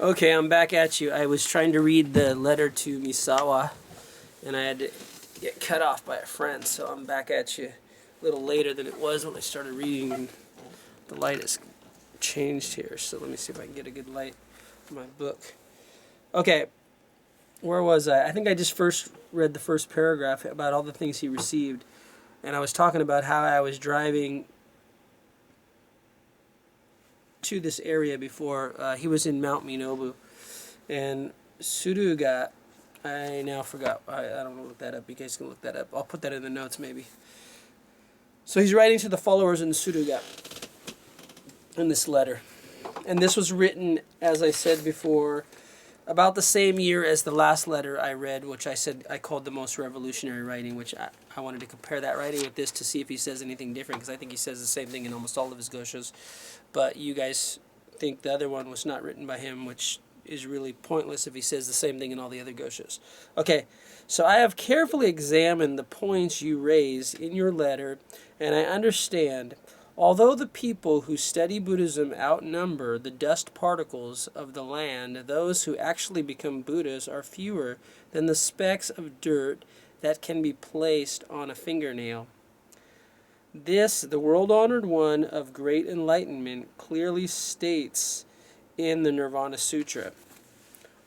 Okay, I'm back at you. I was trying to read the letter to Misawa, and I had to get cut off by a friend, so I'm back at you a little later than it was when I started reading. The light has changed here, so let me see if I can get a good light on my book. Okay, where was I? I think I just first read the first paragraph about all the things he received, and I was talking about how I was driving to this area before. He was in Mount Minobu, and Suruga, I now forgot. I don't know, look that up. You guys can look that up. I'll put that in the notes maybe. So he's writing to the followers in Suruga in this letter. And this was written, as I said before, about the same year as the last letter I read, which I said I called the most revolutionary writing, which I wanted to compare that writing with this to see if he says anything different, because I think he says the same thing in almost all of his goshos. But you guys think the other one was not written by him, which is really pointless if he says the same thing in all the other goshos. Okay, so I have carefully examined the points you raise in your letter, and I understand. Although the people who study Buddhism outnumber the dust particles of the land, those who actually become Buddhas are fewer than the specks of dirt that can be placed on a fingernail. This, the world-honored one of great enlightenment, clearly states in the Nirvana Sutra.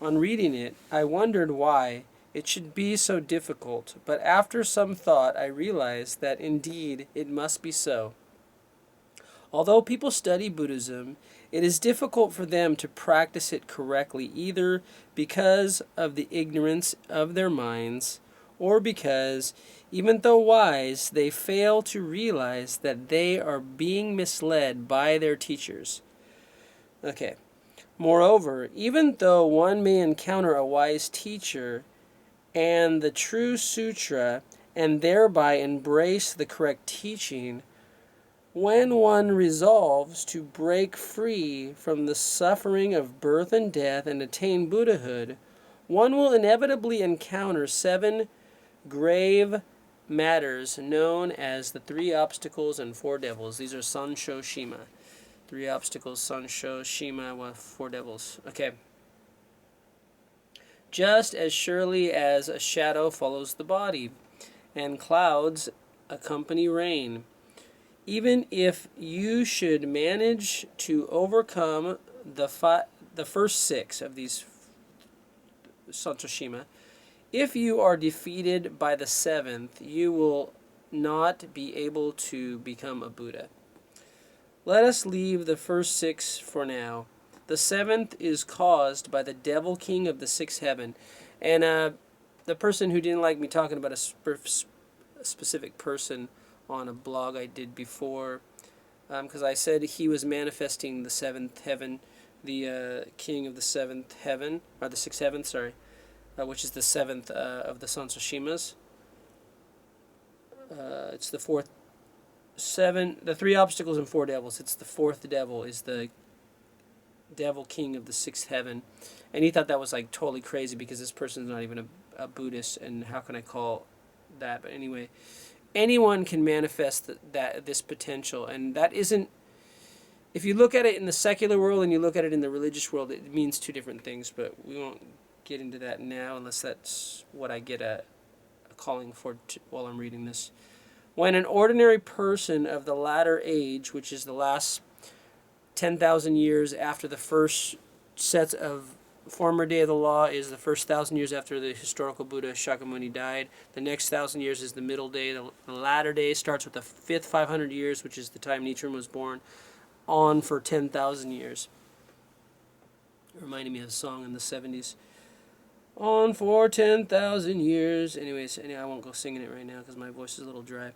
On reading it, I wondered why it should be so difficult, but after some thought I realized that indeed it must be so. Although people study Buddhism, it is difficult for them to practice it correctly, either because of the ignorance of their minds, or because, even though wise, they fail to realize that they are being misled by their teachers. Okay. Moreover, even though one may encounter a wise teacher and the true sutra, and thereby embrace the correct teaching, when one resolves to break free from the suffering of birth and death and attain Buddhahood, one will inevitably encounter 7 grave matters known as the 3 obstacles and 4 devils. These are Sansho Shima. 3 obstacles, Sansho Shima, 4 devils. Okay. Just as surely as a shadow follows the body, and clouds accompany rain, even if you should manage to overcome the first 6 of these Santoshima, if you are defeated by the 7th, you will not be able to become a Buddha. Let us leave the first 6 for now. The 7th is caused by the devil king of the 6th heaven. And the person who didn't like me talking about a specific person on a blog I did before, because I said he was manifesting the 7th heaven, the king of the 7th heaven, or the 6th heaven, sorry, which is the 7th of the Sansoshimas. It's the 4th, 7, the 3 obstacles and 4 devils. It's the 4th devil, is the devil king of the 6th heaven. And he thought that was like totally crazy because this person's not even a Buddhist, and how can I call that? But anyway, anyone can manifest this potential, and that isn't, if you look at it in the secular world and you look at it in the religious world, it means 2 different things, but we won't get into that now unless that's what I get a calling for while I'm reading this. When an ordinary person of the latter age, which is the last 10,000 years after the first sets of former day of the law, is the first 1,000 years after the historical Buddha Shakyamuni died. The next 1,000 years is the middle day. The latter day starts with the 5th 500 years, which is the time Nichiren was born, on for 10,000 years. It reminded me of a song in the 70s. On for 10,000 years. Anyways, I won't go singing it right now because my voice is a little dry.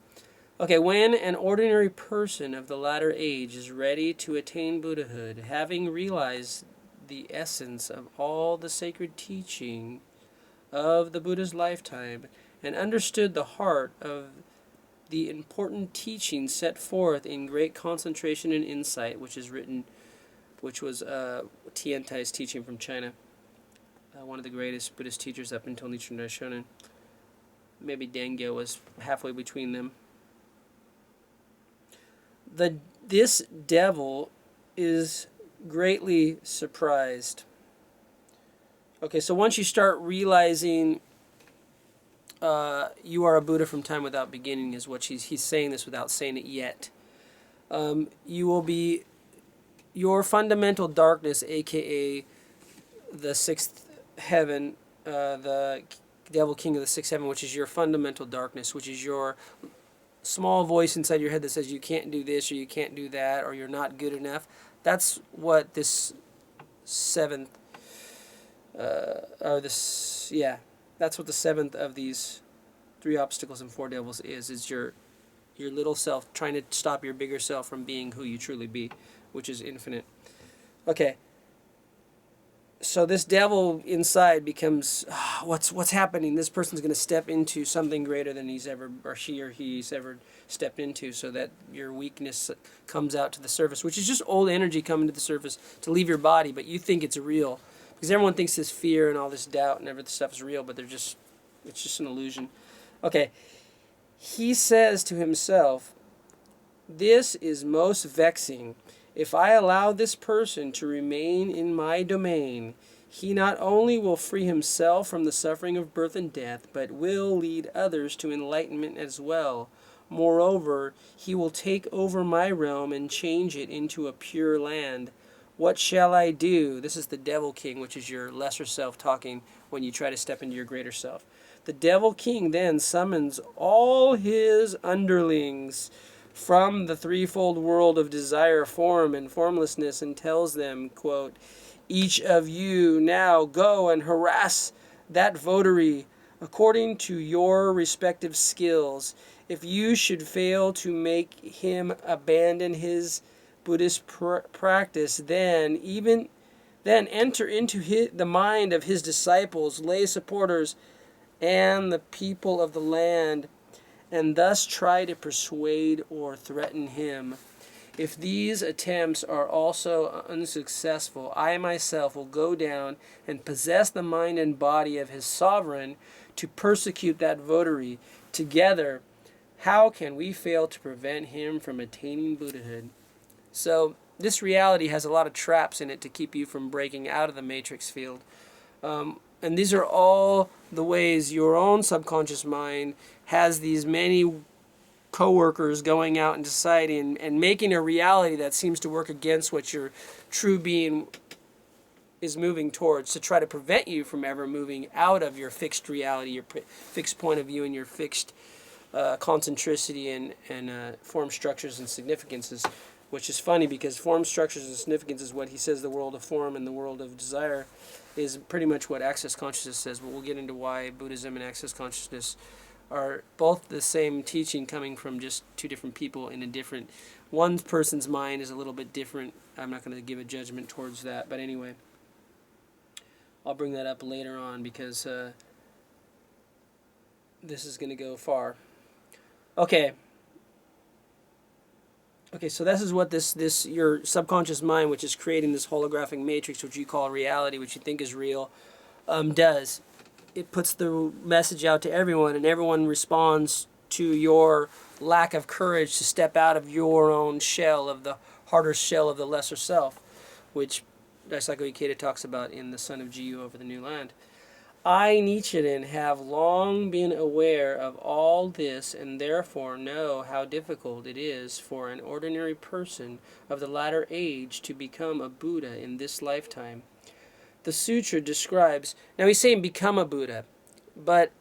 Okay, when an ordinary person of the latter age is ready to attain Buddhahood, having realized the essence of all the sacred teaching of the Buddha's lifetime, and understood the heart of the important teaching set forth in Great Concentration and Insight, which was Tiantai's teaching from China, one of the greatest Buddhist teachers up until Nichiren Daishonin. Maybe Dengyo was halfway between them. This devil is greatly surprised. Okay, so once you start realizing you are a Buddha from time without beginning, is what he's saying this without saying it yet. You will be your fundamental darkness, aka the sixth heaven, the devil king of the sixth heaven, which is your fundamental darkness, which is your small voice inside your head that says you can't do this or you can't do that or you're not good enough. That's what this seventh, or this, yeah, that's what the seventh of these three obstacles and four devils is your little self trying to stop your bigger self from being who you truly be, which is infinite. Okay, so this devil inside becomes what's happening. This person's going to step into something greater than he's ever, or she or he's ever stepped into, so that your weakness comes out to the surface, which is just old energy coming to the surface to leave your body, but you think it's real because everyone thinks this fear and all this doubt and everything stuff is real, but it's just an illusion. Okay, he says to himself, "This is most vexing. If I allow this person to remain in my domain, he not only will free himself from the suffering of birth and death, but will lead others to enlightenment as well. Moreover, he will take over my realm and change it into a pure land. What shall I do?" This is the devil king, which is your lesser self talking when you try to step into your greater self. The devil king then summons all his underlings from the threefold world of desire, form, and formlessness, and tells them, quote, "Each of you now go and harass that votary according to your respective skills. If you should fail to make him abandon his Buddhist practice, then enter into the mind of his disciples, lay supporters, and the people of the land, and thus try to persuade or threaten him. If these attempts are also unsuccessful, I myself will go down and possess the mind and body of his sovereign to persecute that votary. Together, how can we fail to prevent him from attaining Buddhahood?" So this reality has a lot of traps in it to keep you from breaking out of the matrix field. And these are all the ways your own subconscious mind has these many coworkers going out in society and making a reality that seems to work against what your true being is moving towards, to try to prevent you from ever moving out of your fixed reality, your fixed point of view, and your fixed concentricity and form structures and significances, which is funny because form structures and significance is what he says the world of form and the world of desire is pretty much what access consciousness says, but we'll get into why Buddhism and access consciousness are both the same teaching coming from just two different people in a different, one person's mind is a little bit different. I'm not going to give a judgment towards that, but anyway, I'll bring that up later on because this is going to go far. Okay, so this is what this your subconscious mind, which is creating this holographic matrix, which you call reality, which you think is real, does. It puts the message out to everyone, and everyone responds to your lack of courage to step out of your own shell, of the harder shell of the lesser self, which Daisaku Ikeda talks about in The Son of Jiyu Over the New Land. I, Nichiren, have long been aware of all this and therefore know how difficult it is for an ordinary person of the latter age to become a Buddha in this lifetime. The sutra describes, now he's saying become a Buddha, but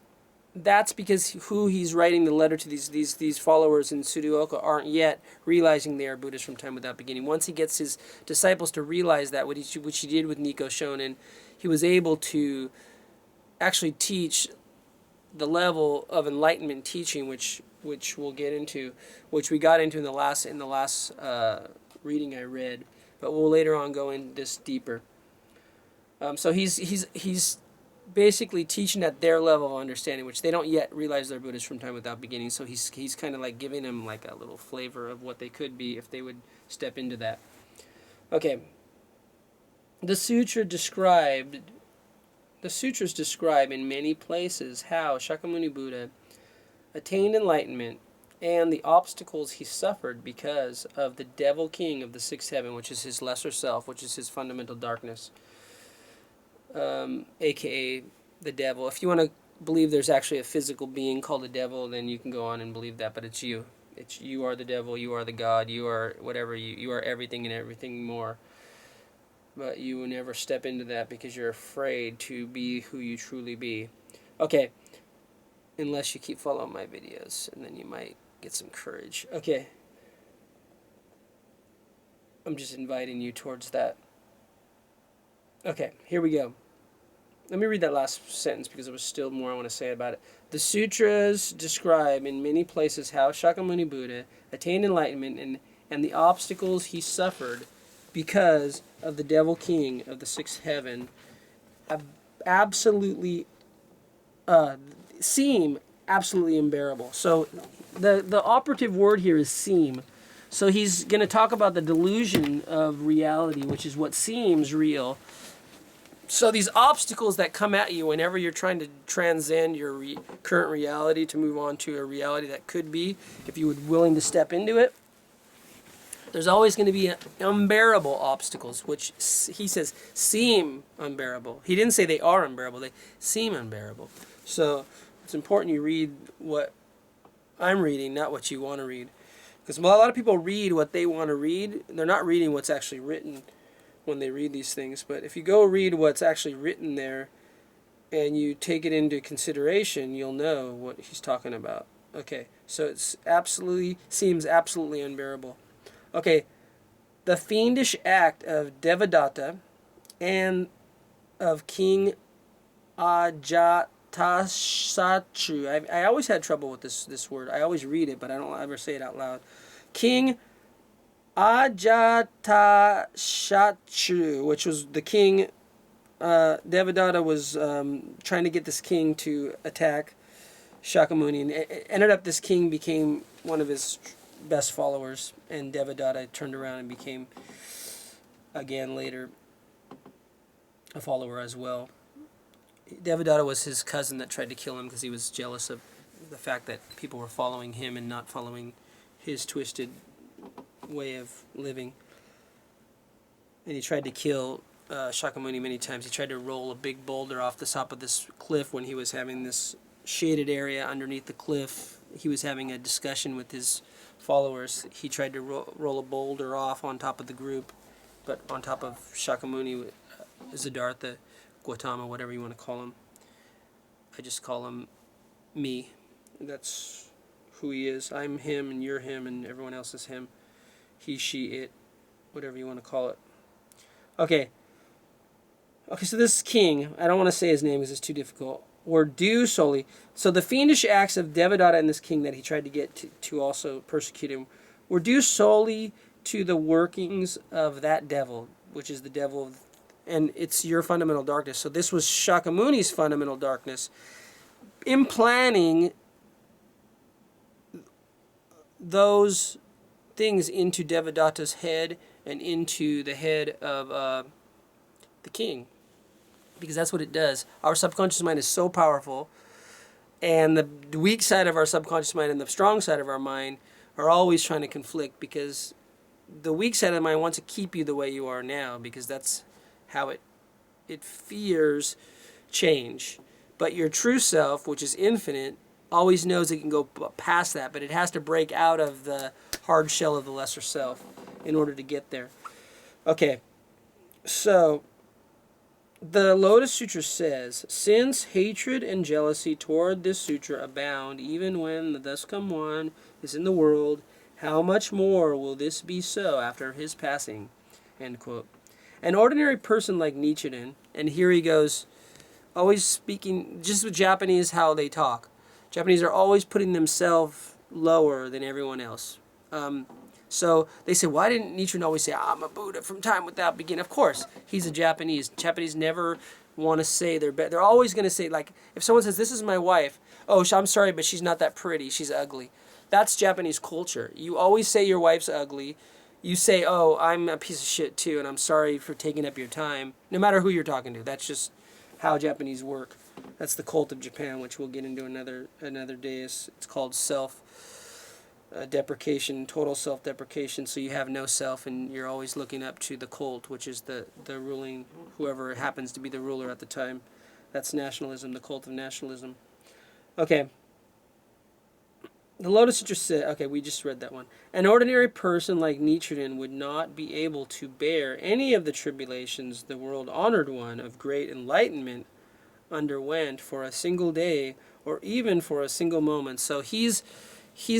that's because who he's writing the letter to, these followers in Tsuruoka, aren't yet realizing they are Buddhas from time without beginning. Once he gets his disciples to realize that, which he did with Nico Shonin, he was able to actually teach the level of enlightenment teaching, which we'll get into, which we got into in the last reading I read, but we'll later on go into this deeper. So he's basically teaching at their level of understanding, which they don't yet realize they're Buddhists from time without beginning. So he's kind of like giving them like a little flavor of what they could be if they would step into that. Okay. The sutras describe in many places how Shakyamuni Buddha attained enlightenment and the obstacles he suffered because of the devil king of the sixth heaven, which is his lesser self, which is his fundamental darkness. aka the devil. If you want to believe there's actually a physical being called the devil, then you can go on and believe that, but it's you. It's you are the devil, you are the God, you are whatever, you are everything and everything more. But you will never step into that because you're afraid to be who you truly be. Okay, unless you keep following my videos, and then you might get some courage. Okay, I'm just inviting you towards that. Okay, here we go. Let me read that last sentence because there was still more I want to say about it. The sutras describe in many places how Shakyamuni Buddha attained enlightenment and the obstacles he suffered because of the devil king of the sixth heaven absolutely seem absolutely unbearable. So the operative word here is seem. So he's going to talk about the delusion of reality, which is what seems real. So these obstacles that come at you whenever you're trying to transcend your current reality to move on to a reality that could be, if you were willing to step into it, there's always going to be unbearable obstacles, which he says seem unbearable. He didn't say they are unbearable, they seem unbearable. So it's important you read what I'm reading, not what you want to read. Because a lot of people read what they want to read, they're not reading what's actually written when they read these things. But if you go read what's actually written there and you take it into consideration, you'll know what he's talking about. Okay, so it's seems absolutely unbearable. Okay, the fiendish act of Devadatta and of King Ajatasattu. I always had trouble with this word. I always read it, but I don't ever say it out loud. King Ajatasattu, which was the king. Devadatta was trying to get this king to attack Shakyamuni, and it ended up this king became one of his best followers, and Devadatta turned around and became, again later, a follower as well. Devadatta was his cousin that tried to kill him because he was jealous of the fact that people were following him and not following his twisted way of living. And he tried to kill Shakyamuni many times. He tried to roll a big boulder off the top of this cliff when he was having this shaded area underneath the cliff. He was having a discussion with his followers. He tried to roll a boulder off on top of the group, but on top of Shakyamuni, Siddhartha, Gautama, whatever you want to call him. I just call him me. That's who he is. I'm him and you're him and everyone else is him. He, she, it, whatever you want to call it. Okay, so this king, I don't want to say his name because it's too difficult, were due solely. So the fiendish acts of Devadatta and this king that he tried to get to also persecute him were due solely to the workings of that devil, which is the devil of, and it's your fundamental darkness. So this was Shakyamuni's fundamental darkness, implanting those things into Devadatta's head and into the head of the king, because that's what it does. Our subconscious mind is so powerful, and the weak side of our subconscious mind and the strong side of our mind are always trying to conflict, because the weak side of the mind wants to keep you the way you are now because that's how it fears change. But your true self, which is infinite, always knows it can go past that, but it has to break out of the hard shell of the lesser self in order to get there. Okay, so the Lotus Sutra says, since hatred and jealousy toward this sutra abound, even when the thus come one is in the world, how much more will this be so after his passing? End quote. An ordinary person like Nichiren, and here he goes, always speaking, just with Japanese, how they talk. Japanese are always putting themselves lower than everyone else. So they say, why didn't Nichiren always say, I'm a Buddha from time without beginning? Of course, he's a Japanese. Japanese never want to say they're better. They're always going to say, like, if someone says, this is my wife, oh, I'm sorry, but she's not that pretty. She's ugly. That's Japanese culture. You always say your wife's ugly. You say, oh, I'm a piece of shit too, and I'm sorry for taking up your time, no matter who you're talking to. That's just how Japanese work. That's the cult of Japan, which we'll get into another day. It's called self. deprecation, total self-deprecation, so you have no self and you're always looking up to the cult, which is the ruling, whoever happens to be the ruler at the time. That's nationalism, the cult of nationalism. Okay. The Lotus Sutra said, okay, we just read that one. An ordinary person like Nichiren would not be able to bear any of the tribulations the world-honored one of great enlightenment underwent for a single day or even for a single moment. So he's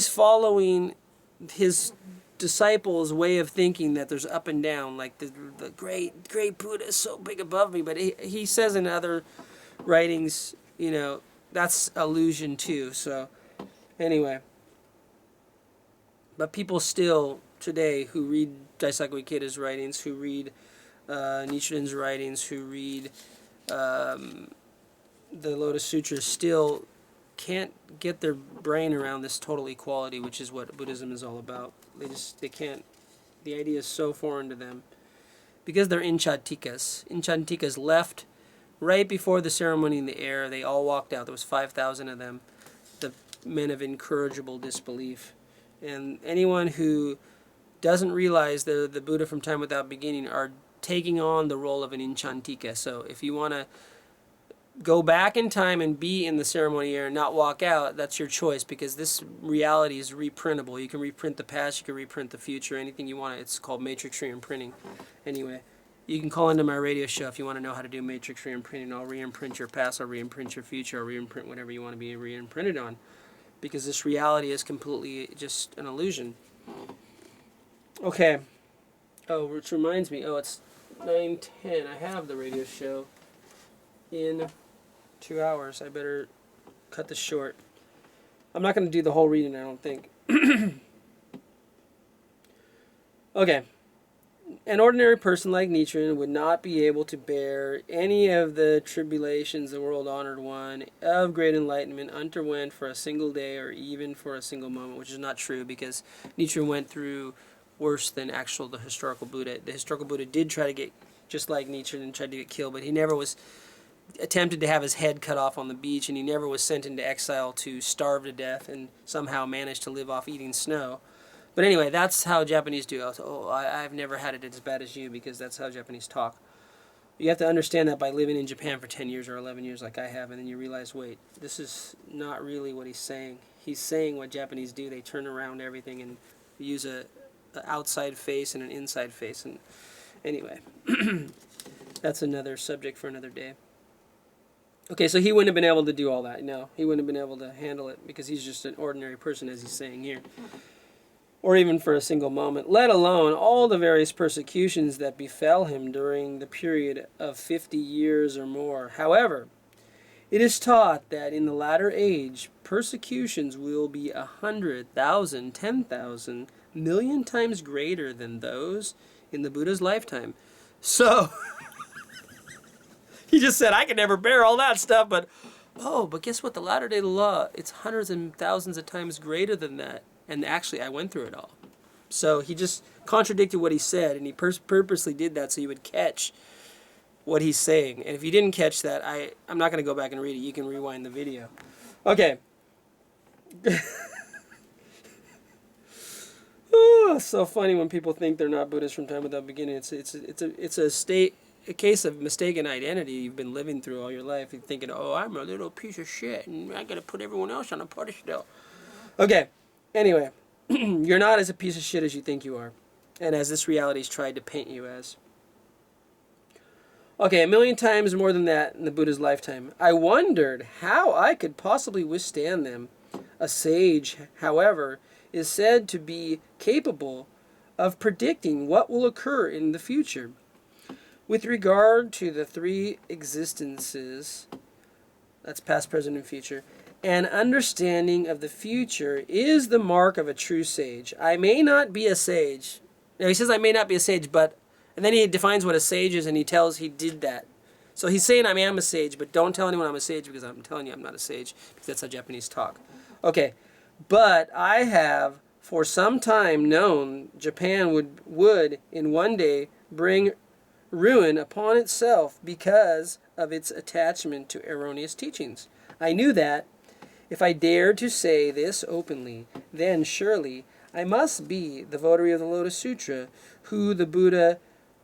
following his disciples' way of thinking that there's up and down, like the great Buddha is so big above me. But he says in other writings, that's illusion too. So anyway, but people still today who read Daisaku Ikeda's writings, who read Nichiren's writings, who read the Lotus Sutra, still can't get their brain around this total equality, which is what Buddhism is all about. They can't. The idea is so foreign to them because they're inchantikas. Inchantikas left right before the ceremony in the air. They all walked out. There was 5,000 of them. The men of incorrigible disbelief. And anyone who doesn't realize they're the Buddha from time without beginning are taking on the role of an inchantika. So if you want to go back in time and be in the ceremony air and not walk out, that's your choice, because this reality is reprintable. You can reprint the past, you can reprint the future, anything you want. It's called matrix reimprinting. Anyway, you can call into my radio show if you want to know how to do matrix reimprinting. I'll reimprint your past, I'll reimprint your future, I'll reimprint whatever you want to be reimprinted on. Because this reality is completely just an illusion. Okay. Oh, which reminds me, it's 9:10. I have the radio show in 2 hours. I better cut this short. I'm not going to do the whole reading, I don't think. Okay. An ordinary person like Nichiren would not be able to bear any of the tribulations the world-honored one of great enlightenment underwent for a single day or even for a single moment, which is not true, because Nichiren went through worse than the historical Buddha. The historical Buddha did try to get, just like Nichiren, tried to get killed, but he never was attempted to have his head cut off on the beach, and he never was sent into exile to starve to death and somehow managed to live off eating snow. But anyway, that's how Japanese do. I've never had it as bad as you, because that's how Japanese talk. You have to understand that by living in Japan for 10 years or 11 years like I have, and then you realize, wait, this is not really what he's saying. He's saying what Japanese do. They turn around everything and use an outside face and an inside face. And anyway, that's another subject for another day. Okay, so he wouldn't have been able to do all that. No, he wouldn't have been able to handle it, because he's just an ordinary person, as he's saying here. Or even for a single moment, let alone all the various persecutions that befell him during the period of 50 years or more. However, it is taught that in the latter age, persecutions will be 100,000, 10,000, million times greater than those in the Buddha's lifetime. So, he just said, I can never bear all that stuff, but guess what? The latter day law, it's hundreds and thousands of times greater than that. And actually, I went through it all. So he just contradicted what he said, and he purposely did that so you would catch what he's saying. And if you didn't catch that, I'm not going to go back and read it. You can rewind the video. Okay. It's so funny when people think they're not Buddhists from time without beginning. It's a case of mistaken identity you've been living through all your life. You're thinking, I'm a little piece of shit, and I got to put everyone else on a pedestal. Okay. Anyway, you're not as a piece of shit as you think you are, and as this reality's tried to paint you as. Okay, 1 million times more than that in the Buddha's lifetime. I wondered how I could possibly withstand them. A sage, however, is said to be capable of predicting what will occur in the future. With regard to the three existences, that's past, present, and future, an understanding of the future is the mark of a true sage. I may not be a sage. Now, he says I may not be a sage, but... And then he defines what a sage is, and he tells he did that. So he's saying I am a sage, but don't tell anyone I'm a sage, because I'm telling you I'm not a sage, because that's how Japanese talk. Okay, but I have for some time known Japan would in one day bring ruin upon itself because of its attachment to erroneous teachings. I knew that, If I dare to say this openly, then surely I must be the votary of the Lotus Sutra, who the Buddha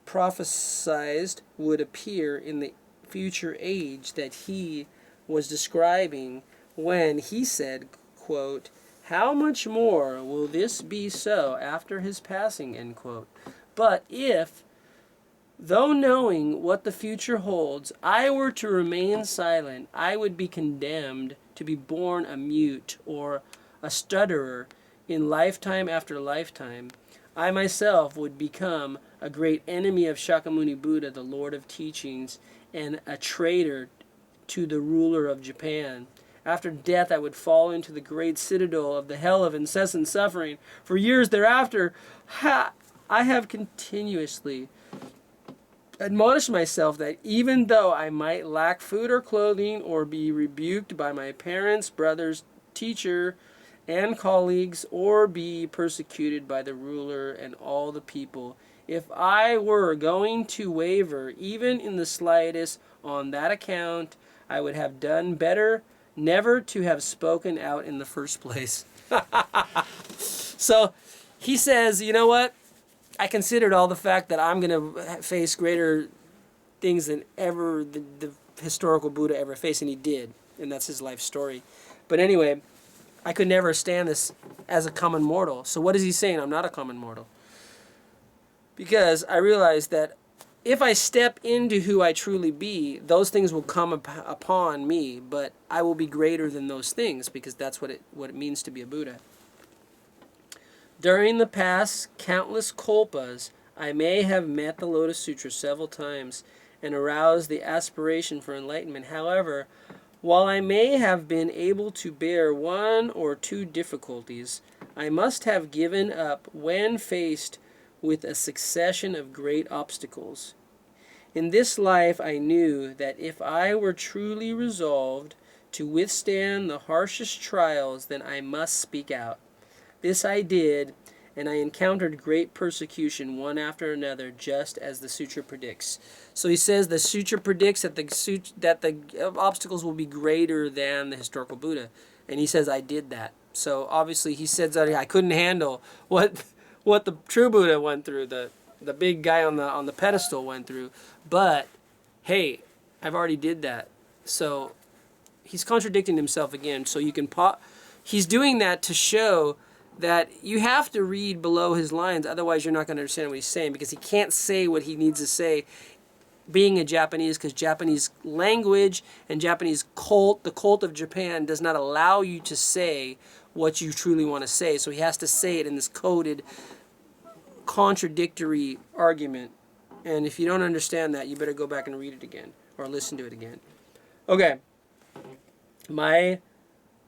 prophesied would appear in the future age that he was describing when he said, quote, "How much more will this be so after his passing?" End quote. But if, though knowing what the future holds, I were to remain silent, I would be condemned to be born a mute or a stutterer in lifetime after lifetime. I myself would become a great enemy of Shakyamuni Buddha, the Lord of Teachings, and a traitor to the ruler of Japan. After death, I would fall into the great citadel of the hell of incessant suffering. For years thereafter, I have continuously admonished myself that even though I might lack food or clothing, or be rebuked by my parents, brothers, teacher, and colleagues, or be persecuted by the ruler and all the people, if I were going to waver, even in the slightest, on that account, I would have done better never to have spoken out in the first place. So he says, you know what? I considered all the fact that I'm going to face greater things than ever the historical Buddha ever faced, and he did, and that's his life story. But anyway, I could never stand this as a common mortal. So what is he saying? I'm not a common mortal. Because I realized that if I step into who I truly be, those things will come upon me, but I will be greater than those things, because that's what it means to be a Buddha. During the past countless kalpas, I may have met the Lotus Sutra several times and aroused the aspiration for enlightenment. However, while I may have been able to bear one or two difficulties, I must have given up when faced with a succession of great obstacles. In this life, I knew that if I were truly resolved to withstand the harshest trials, then I must speak out. This I did, and I encountered great persecution one after another, just as the sutra predicts. So he says the sutra predicts that the obstacles will be greater than the historical Buddha, and he says I did that. So obviously he says that I couldn't handle what the true Buddha went through, the big guy on the pedestal went through. But hey, I've already did that. So he's contradicting himself again. So you can he's doing that to show that you have to read below his lines, otherwise you're not going to understand what he's saying, because he can't say what he needs to say being a Japanese, because Japanese language and Japanese cult, the cult of Japan, does not allow you to say what you truly want to say. So he has to say it in this coded, contradictory argument. And if you don't understand that, you better go back and read it again, or listen to it again. Okay. My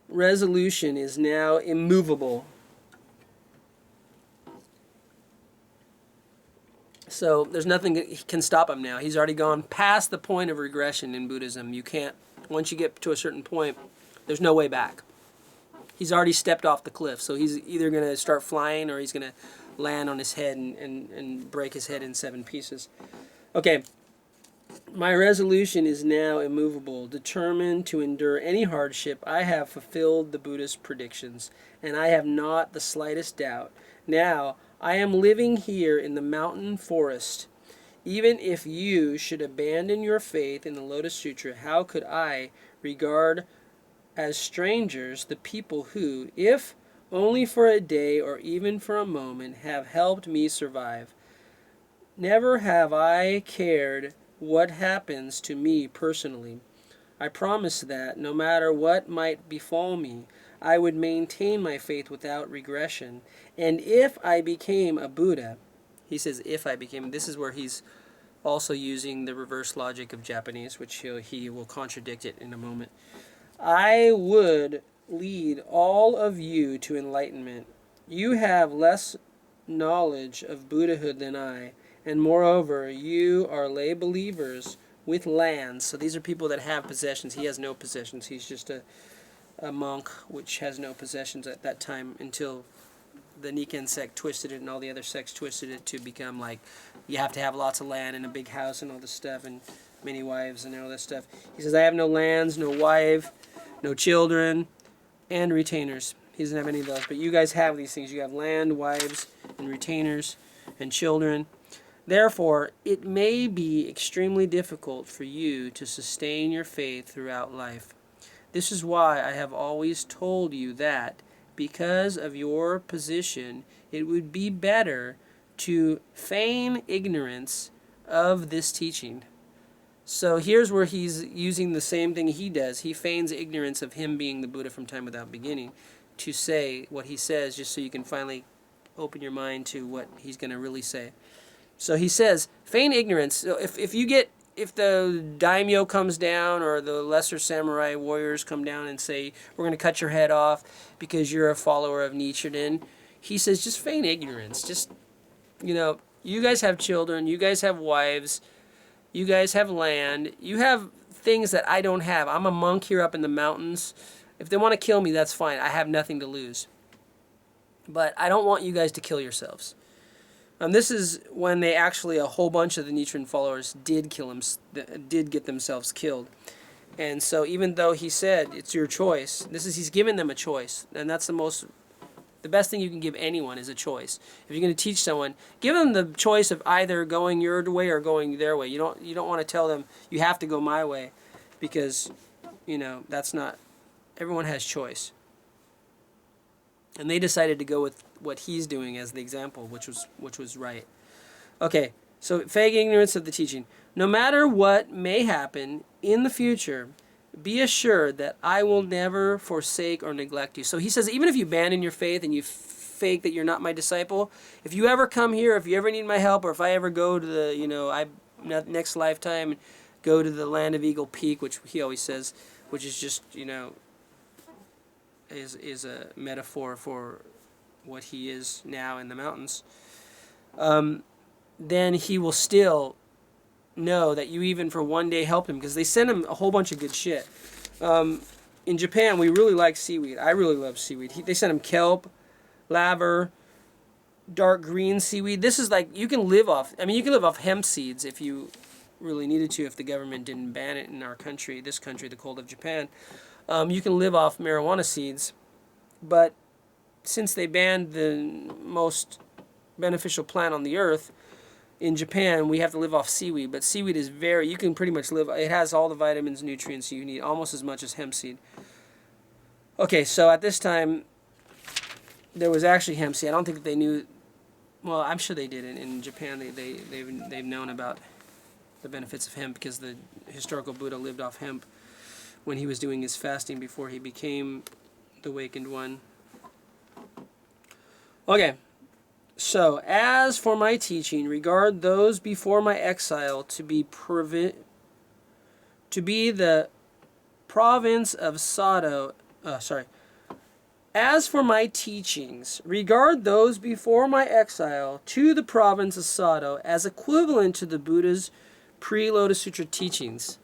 resolution is now immovable. So there's nothing that can stop him now. He's already gone past the point of regression in Buddhism. You can't, once you get to a certain point, there's no way back. He's already stepped off the cliff. So he's either going to start flying, or he's going to land on his head and break his head in 7 pieces. Okay. My resolution is now immovable, determined to endure any hardship. I have fulfilled the Buddhist predictions, and I have not the slightest doubt. Now, I am living here in the mountain forest. Even if you should abandon your faith in the Lotus Sutra, how could I regard as strangers the people who, if only for a day or even for a moment, have helped me survive? Never have I cared what happens to me personally. I promise that, no matter what might befall me, I would maintain my faith without regression. And if I became a Buddha, he says if I became, this is where he's also using the reverse logic of Japanese, which he will contradict it in a moment. I would lead all of you to enlightenment. You have less knowledge of Buddhahood than I, and moreover, you are lay believers with lands. So these are people that have possessions. He has no possessions. He's just a monk which has no possessions at that time, until the Nichiren sect twisted it and all the other sects twisted it to become like you have to have lots of land and a big house and all this stuff and many wives and all this stuff. He says, I have no lands, no wife, no children. and retainers. He doesn't have any of those, but you guys have these things. You have land, wives, and retainers, and children. Therefore, it may be extremely difficult for you to sustain your faith throughout life. This is why I have always told you that, because of your position, it would be better to feign ignorance of this teaching. So here's where he's using the same thing he does. He feigns ignorance of him being the Buddha from time without beginning to say what he says, just so you can finally open your mind to what he's going to really say. So he says, feign ignorance. So if the daimyo comes down or the lesser samurai warriors come down and say, we're going to cut your head off because you're a follower of Nichiren, he says, just feign ignorance. Just, you guys have children, you guys have wives, you guys have land, you have things that I don't have. I'm a monk here up in the mountains. If they want to kill me, that's fine. I have nothing to lose. But I don't want you guys to kill yourselves. This is when they actually, a whole bunch of the Nichiren followers did get themselves killed. And so even though he said, it's your choice, he's given them a choice. And that's the best thing you can give anyone is a choice. If you're going to teach someone, give them the choice of either going your way or going their way. You don't want to tell them, you have to go my way, because, that's not, everyone has choice. And they decided to go with what he's doing as the example, which was right. Okay, so vague ignorance of the teaching. No matter what may happen in the future, be assured that I will never forsake or neglect you. So he says, even if you abandon your faith and you fake that you're not my disciple, if you ever come here, if you ever need my help, or if I ever go to the, next lifetime, go to the land of Eagle Peak, which he always says, which is just, is a metaphor for what he is now in the mountains, then he will still know that you even for one day helped him, because they send him a whole bunch of good shit. In Japan, we really like seaweed. I really love seaweed. They send him kelp, laver, dark green seaweed. This is like, you can live off hemp seeds if you really needed to, if the government didn't ban it in our country, this country, the cold of Japan. You can live off marijuana seeds, but since they banned the most beneficial plant on the earth, in Japan, we have to live off seaweed. But seaweed is you can pretty much live, it has all the vitamins, nutrients you need, almost as much as hemp seed. Okay, so at this time, there was actually hemp seed. I don't think they knew, well, I'm sure they did. In Japan, they've known about the benefits of hemp, because the historical Buddha lived off hemp when he was doing his fasting before he became the Awakened One. Okay, so as for my teaching, regard those before my exile to be the province of Sado. As for my teachings, regard those before my exile to the province of Sado as equivalent to the Buddha's pre-Lotus Sutra teachings.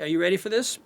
Are you ready for this?